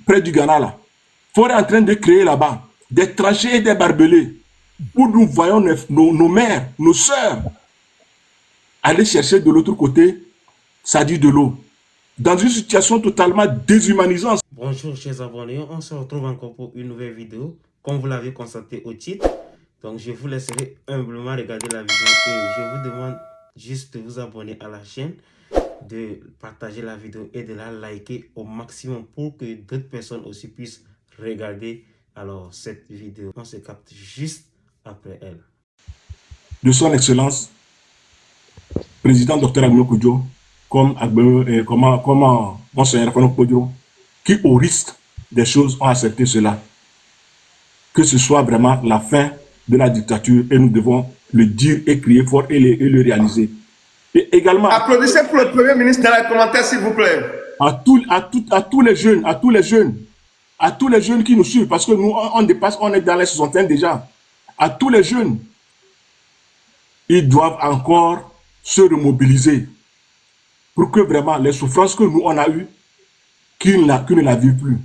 près du Ghana, là. Ford est en train de créer là-bas des tranchées et des barbelés où nous voyons nos mères, nos sœurs aller chercher de l'autre côté, ça dit de l'eau, dans une situation totalement déshumanisante. Bonjour chers abonnés, on se retrouve encore pour une nouvelle vidéo, comme vous l'avez constaté au titre. Donc je vous laisserai humblement regarder la vidéo et je vous demande juste de vous abonner à la chaîne, de partager la vidéo et de la liker au maximum pour que d'autres personnes aussi puissent regarder alors cette vidéo. On se capte juste après elle. De son excellence, président Dr Agbenou Kodjo, comme monseigneur Fano Kodjo, qui au risque des choses ont accepté cela. Que ce soit vraiment la fin de la dictature et nous devons le dire et crier fort et le réaliser. Et également, applaudissez pour le Premier ministre dans les commentaires, s'il vous plaît. À tous les jeunes qui nous suivent, parce que nous, on dépasse, on est dans les 60 déjà. À tous les jeunes, ils doivent encore se remobiliser pour que vraiment les souffrances que nous, on a eues, qu'ils ne la vivent plus.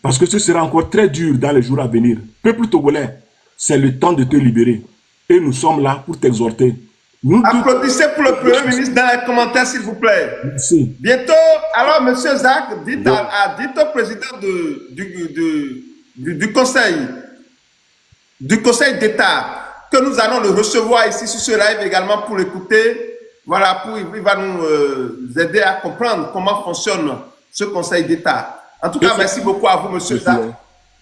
Parce que ce sera encore très dur dans les jours à venir. Peuple togolais, c'est le temps de te libérer. Et nous sommes là pour t'exhorter. Applaudissez pour le Premier ministre dans les commentaires, s'il vous plaît. Merci. Bientôt, alors, M. Zach, dites au président du Conseil d'État que nous allons le recevoir ici sur ce live également pour l'écouter. Voilà, il va nous aider à comprendre comment fonctionne ce Conseil d'État. En tout cas, merci beaucoup à vous, M. Zach.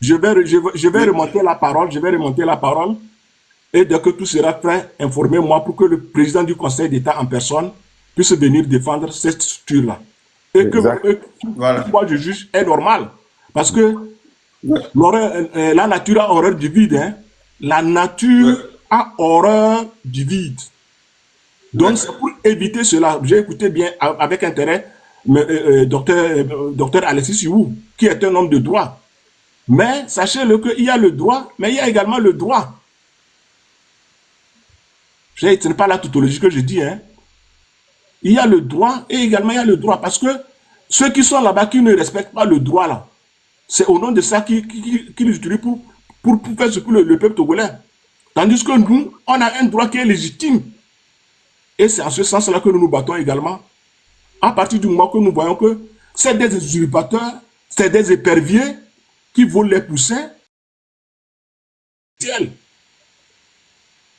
Je vais remonter la parole. Et dès que tout sera prêt, informez-moi pour que le président du Conseil d'État en personne puisse venir défendre cette structure-là. Et que moi je juge est normal. Parce que la nature a horreur du vide. Hein. La nature a horreur du vide. Donc c'est pour éviter cela. J'ai écouté bien avec intérêt docteur Alexis Siou, qui est un homme de droit. Mais sachez-le qu'il y a le droit, mais il y a également le droit. Ce n'est pas la tautologie que je dis. Hein. Il y a le droit et également il y a le droit. Parce que ceux qui sont là-bas, qui ne respectent pas le droit, là, c'est au nom de ça qu'ils l'utilisent pour faire ce que le peuple togolais. Tandis que nous, on a un droit qui est légitime. Et c'est en ce sens-là que nous nous battons également. À partir du moment que nous voyons que c'est des usurpateurs, c'est des éperviers qui volent les poussins.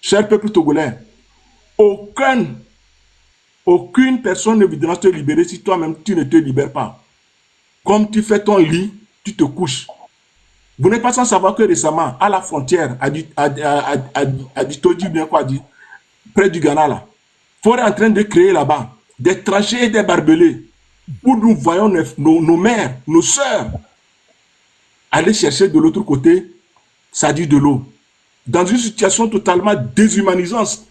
Cher peuple togolais, aucune personne ne viendra te libérer si toi-même tu ne te libères pas. Comme tu fais ton lit, tu te couches. Vous n'êtes pas sans savoir que récemment, à la frontière, à Ditoji, bien quoi dit, près du Ghana, là, Ford est en train de créer là-bas des tranchées et des barbelés où nous voyons nos mères, nos sœurs aller chercher de l'autre côté, ça dit de l'eau, dans une situation totalement déshumanisante.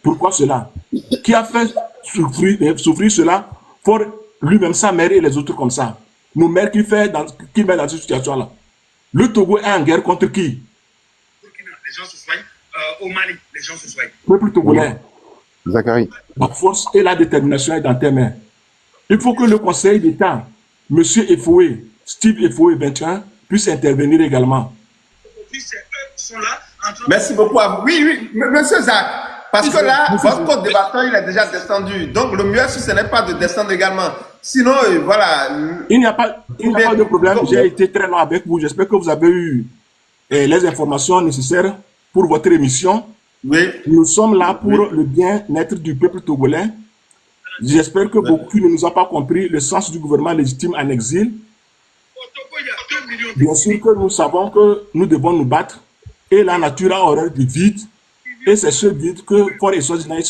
Pourquoi cela? Qui a fait souffrir cela? Pour lui-même, sa mère et les autres comme ça. Nos mères qui met dans cette situation-là. Le Togo est en guerre contre qui? Les gens se soignent. Au Mali, les gens se soignent. Peuple togolais. Zachary. La force et la détermination est dans tes mains. Il faut que le Conseil d'État, M. Efoué, Steve Efoué 21, puisse intervenir également. Merci beaucoup à vous. Oui, monsieur Zach, parce que là, votre code débattant, il est déjà descendu. Donc, le mieux, si ce n'est pas de descendre également. Sinon, voilà. Il n'y a pas de problème. J'ai été très long avec vous. J'espère que vous avez eu les informations nécessaires pour votre émission. Oui. Nous sommes là pour le bien-être du peuple togolais. J'espère que beaucoup ne nous ont pas compris le sens du gouvernement légitime en exil. Bien sûr que nous savons que nous devons nous battre et la nature a horreur du vide et c'est ce vide que Ford et Sosinaï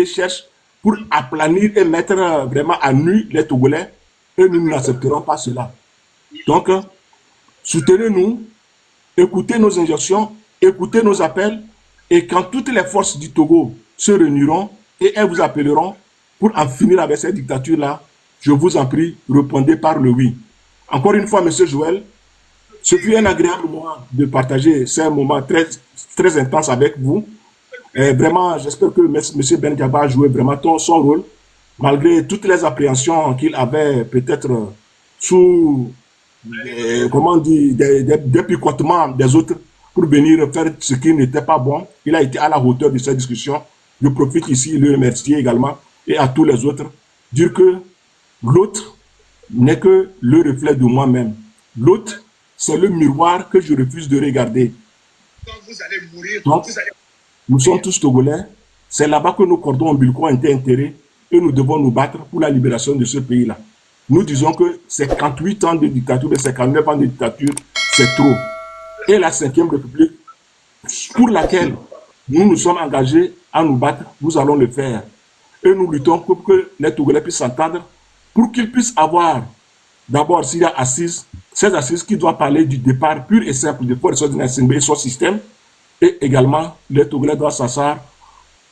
cherchent pour aplanir et mettre vraiment à nu les Togolais et nous n'accepterons pas cela. Donc, soutenez-nous, écoutez nos injonctions, écoutez nos appels et quand toutes les forces du Togo se réuniront et elles vous appelleront pour en finir avec cette dictature-là, je vous en prie, répondez par le oui. Encore une fois, M. Joël, ce fut un agréable moment de partager ces moments très, très intenses avec vous. Et vraiment, j'espère que M. Ben Diaba a joué vraiment son rôle, malgré toutes les appréhensions qu'il avait peut-être sous, comment dire, des picotements des autres pour venir faire ce qui n'était pas bon. Il a été à la hauteur de cette discussion. Je profite ici de le remercier également et à tous les autres. Dire que l'autre n'est que le reflet de moi-même. L'autre, c'est le miroir que je refuse de regarder. Quand vous allez mourir, Donc, vous allez... nous sommes tous Togolais. C'est là-bas que nos cordons ombilicaux ont été enterrés et nous devons nous battre pour la libération de ce pays-là. Nous disons que 58 ans de dictature, 59 ans de dictature, c'est trop. Et la 5e République, pour laquelle nous nous sommes engagés à nous battre, nous allons le faire. Et nous luttons pour que les Togolais puissent s'entendre, pour qu'ils puissent avoir, d'abord, s'il y a assises, ces assises qui doivent parler du départ pur et simple de Fort Gnassingbé et son système, et également, les Togolais doivent s'asseoir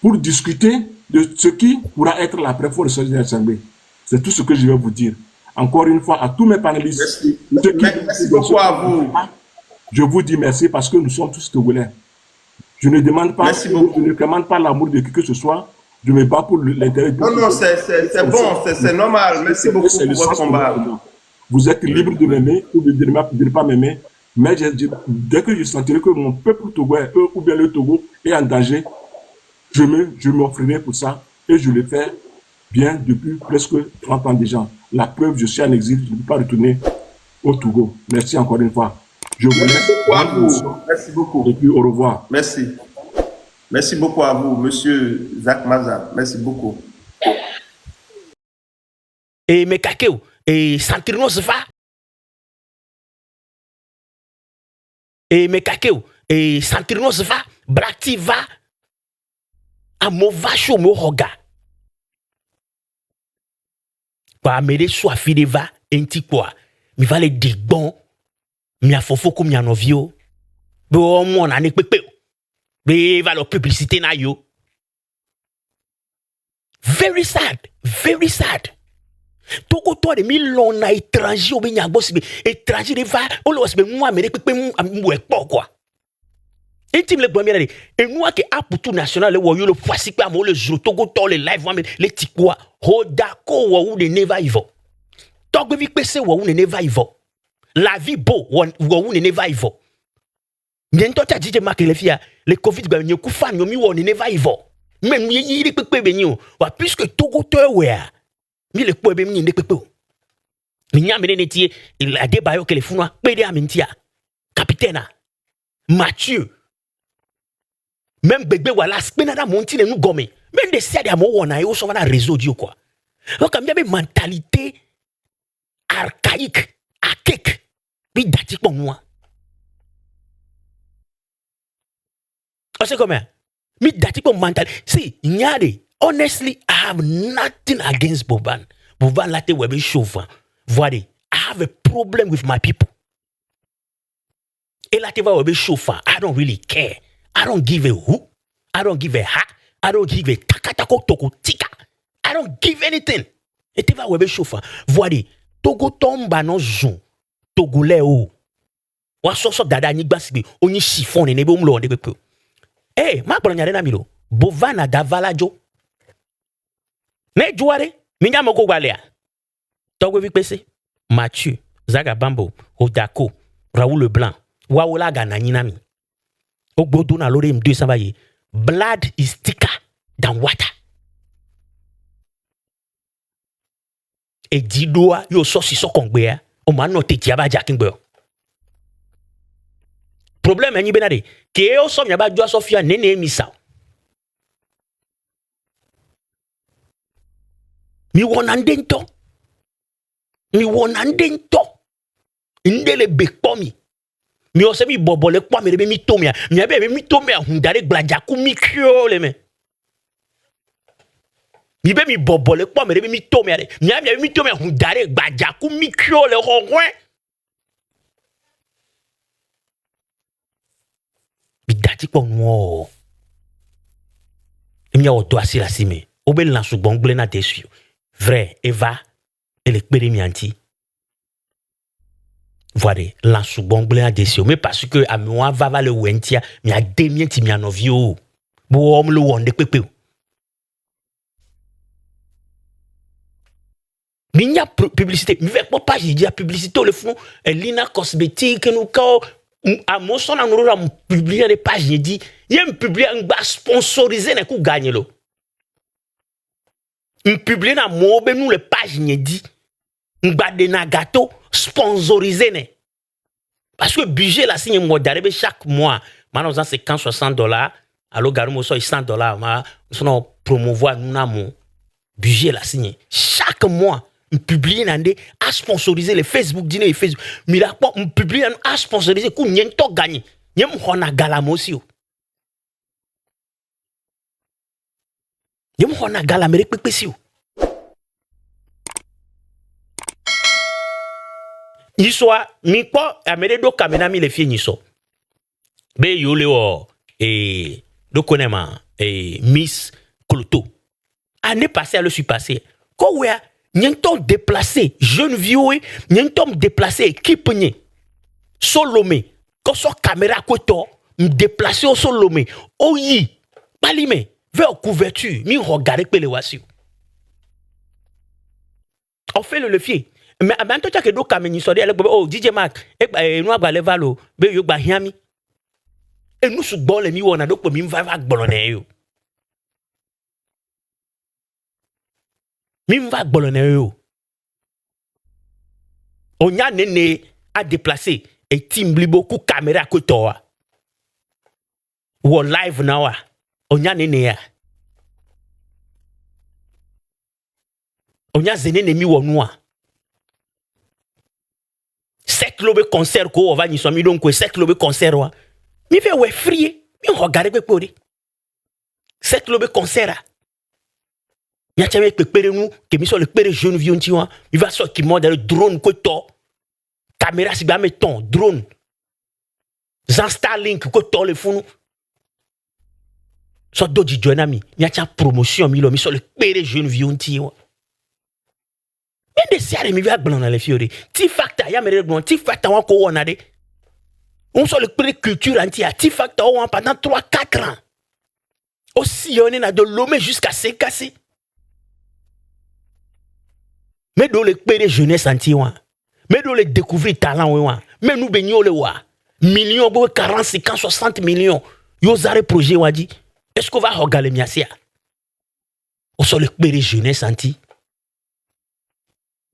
pour discuter de ce qui pourra être l'après-Fort Gnassingbé. C'est tout ce que je vais vous dire. Encore une fois, à tous mes panélistes, merci beaucoup à vous. Je vous dis merci parce que nous sommes tous Togolais. Je ne demande pas, je ne demande pas l'amour de qui que ce soit. Je me bats pour l'intérêt du Non, non, c'est bon, c'est normal. Merci beaucoup pour votre combat. Vous êtes libre de m'aimer ou de ne pas m'aimer. Mais dès que je sentirai que mon peuple togolais, ou bien le Togo, est en danger, je m'offrirai pour ça. Et je le fais bien depuis presque 30 ans déjà. La preuve, je suis en exil, je ne peux pas retourner au Togo. Merci encore une fois. Je vous laisse. Merci beaucoup. Et puis au revoir. Merci. Merci beaucoup à vous, monsieur Zach Maza. Merci beaucoup. Et Mekakeo, et Santirno se fa. Et Mekakeo, et Santirno se fa. Brakti va. Amo va show mo hoga. Kwa mede soifide va, enti quoi. Mi va le digbon. Mi a fofo kou mi a novio. Be o mo na nek pepe. Be va lo publicité na yo. Very sad. Very sad. Toko to de mi lon na étranger ou be nya boss be étranger de va o lo be mo amere pepe mo e po quoi. Intime le premier de et nous que aputu national le wo yo le foisi pe amo le jour Togo to le live wa le tikwa ho dako wo de never evil. Togo vi pese wo ne never evil. La vie beau wo ne never evil. Bientôt tu as dit que les filles le Covid ba nyoku fan nyomi wo ne never evil. Même yi pepe be nyo wa puisque Togo to we mi le po be mi ne pepe. Ni nya me ne tie il a débat que les funwa pe de amintia. Capitaine Mathieu même bébé wala spenada monti ne nous gomme même de sede amo wona yo so na réseau dio quoi donc am bien mentalité archaïque archaïque bi dati pour moi c'est comment mi dati pour mental si nyade honestly I have nothing against Boban late webe chauffeur voyez I have a problem with my people et late webe chauffeur I don't really care. I don't give a who. I don't give a ha. I don't give a takatako toko tika. I don't give anything. Et tu vas webe chauffeur. Voyez, Togo tomba non zoom. Togolais ou. Wa so dada ni gbasibi. Oni chiffon ne nebe umlo de pepe. Eh, ma polo nyare na milo. Bovana davala jo. Ne juare. Minya moko walea. Togo vi pese. Mathieu. Zaga Bambo. Odako. Raoul Leblanc. Waola gana nyinami. Ogboduna lore m 200 baye. Blood is thicker than water. E didoa yo so si so kongbe ya. O ma no te tiaba jakingbe. Problem enyi benade. Ke yo so nyaba jwa Sofia nene misa. Mi wonande nto. Indele bekpo mi. Mi ose mi bobole kwa mi rebe mi tomia. Mi abe mi tomia hundare gladjaku mi kyo le me. Mi be mi bobole kwa mi rebe mi tomia le. Mi abe mi tomia hundare gladjaku mi kyo le rongwen. Bi dati kwa nwo. Mi a oto asila sime. Obe lansu bongle na desu. Vrai, Eva, elle est pérémianti. Voilà, la sous-bongle à dessus. Mais parce que à moi, va le wentia, mais à demi-ti mi anovio. Bon, le wonde pepe. Il y a publicité. Mais avec page, il y a publicité, le fond, Lina Cosmétique, nous, quand, à mon son, on a publié des pages, il dit, il y a un publié, un bas sponsorisé, n'a qu'à gagner, là. Un publié, dans mon, nous, les pages, il dit, un bas de gâteau, sponsorisé, né. Parce que budget, là, si on a chaque mois, maintenant, c'est 50-60 $, alors, garou, c'est 100 $, on promouvoir, nous, mon budget, là, signé. Chaque mois, on publie à sponsoriser les Facebook dîner et Facebook. Mais là, on publie à sponsoriser qu'on n'y a pas gagné. Il y a un galam aussi. Il y a un galam aussi. Il soit, mi quoi, amène do kamena mi les filles ni so. Be yo le o, do konema, Miss Cloto. Année passée, elle suis passée. Quand on a un déplacé, jeune vieux, un déplacé, équipe, solomé, quand son caméra koto, déplacé au solomé, oyi, palime, vers couverture, mi regarde que les wassi. On fait le levier. Mais en tout cas, que do kameni sori, elle oh DJ Mac, nous avons les valo, be yo ba hiami. Et nous sous bon les mi wona do ko mi va bolone yo. Mim va bolone yo. On y a nene à déplacer et team beaucoup caméra que toi. Ou live now. On y a nene ya. On y a zene mi wonwa. Sek lobe concert ko va ni so mi donc sek lobe concert wa. Mi fait ouais free. Mi regarde pe pori. Sek lobe concert. Il y a des gens qui sont les jeunes vieux, il va sortir qui monte le drone, caméra, si bien mettons, drone, Starlink, le fond. Soit d'autres jeunes, il y a une promotion, ils sont les jeunes vieux. Mais des séries, il y a blanc dans les fiori. T-Factor, il y a des blancs, T-Factor, on a des. On sont les culture entière, T-Factor, pendant 3-4 ans. Aussi, on est de l'homme jusqu'à se casser. Mais dans les périodes jeunesse anti-ouan. Mais dans les découvrir talent ouan. Mais nous baignons le ouan. Millions, 40, 50, 60 millions. Yo zare projet ouan dit. Est-ce qu'on va regarder miasia? On sont les périodes jeunesse anti.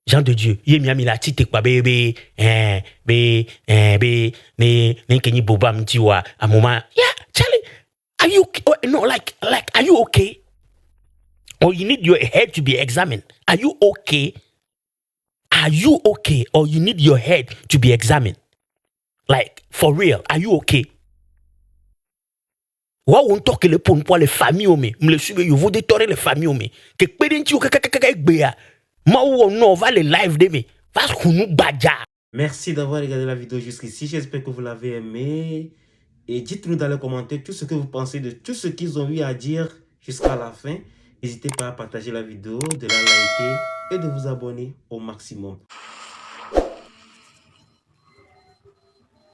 Jean de Dieu. Yé miami la tite kwa bébé. Ne kenyi boba mti wa. A moment. Yeah, Charlie. Are you okay? Oh, no, like, are you okay? Or you need your head to be examined. Are you okay? Are you okay? Or you need your head to be examined? Like, for real, are you okay? Wa on talk le pour les familles me le suivre vous détorer les familles que pédenti ou kakakakakbea ma ou on va les live de me parce que nous badja. Merci d'avoir regardé la vidéo jusqu'ici. J'espère que vous l'avez aimé. Et dites-nous dans les commentaires tout ce que vous pensez de tout ce qu'ils ont eu à dire jusqu'à la fin. N'hésitez pas à partager la vidéo, de la liker et de vous abonner au maximum.